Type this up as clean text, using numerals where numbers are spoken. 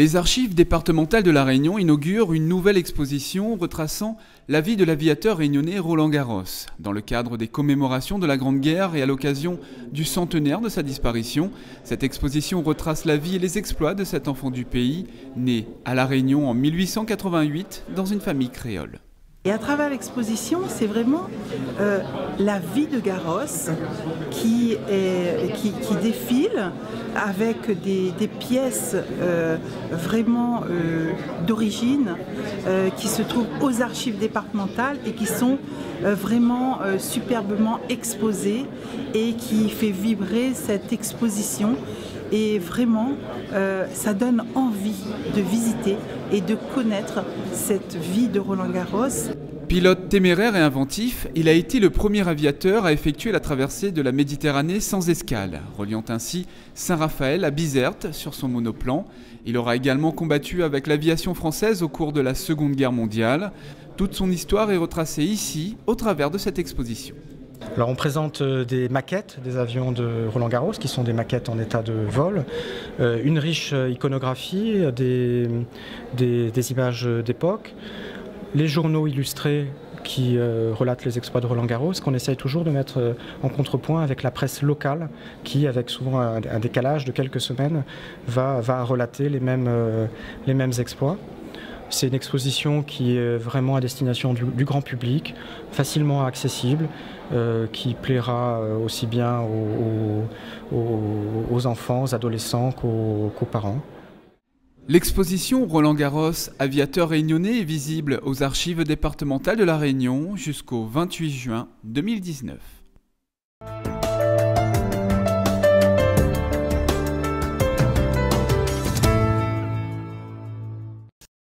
Les archives départementales de La Réunion inaugurent une nouvelle exposition retraçant la vie de l'aviateur réunionnais Roland Garros. Dans le cadre des commémorations de la Grande Guerre et à l'occasion du centenaire de sa disparition, cette exposition retrace la vie et les exploits de cet enfant du pays, né à La Réunion en 1888 dans une famille créole. Et à travers l'exposition, c'est vraiment la vie de Garros qui défile avec des pièces vraiment d'origine qui se trouvent aux archives départementales et qui sont vraiment superbement exposées et qui fait vibrer cette exposition. Et vraiment, ça donne envie de visiter et de connaître cette vie de Roland Garros. Pilote téméraire et inventif, il a été le premier aviateur à effectuer la traversée de la Méditerranée sans escale, reliant ainsi Saint-Raphaël à Bizerte sur son monoplan. Il aura également combattu avec l'aviation française au cours de la Seconde Guerre mondiale. Toute son histoire est retracée ici, au travers de cette exposition. Alors on présente des maquettes des avions de Roland Garros, qui sont des maquettes en état de vol, une riche iconographie, des images d'époque, les journaux illustrés qui relatent les exploits de Roland Garros, qu'on essaye toujours de mettre en contrepoint avec la presse locale, qui, avec souvent un décalage de quelques semaines, va relater les mêmes exploits. C'est une exposition qui est vraiment à destination du grand public, facilement accessible, qui plaira aussi bien aux enfants, aux adolescents qu'aux parents. L'exposition Roland Garros, aviateur réunionnais est visible aux archives départementales de La Réunion jusqu'au 28 juin 2019.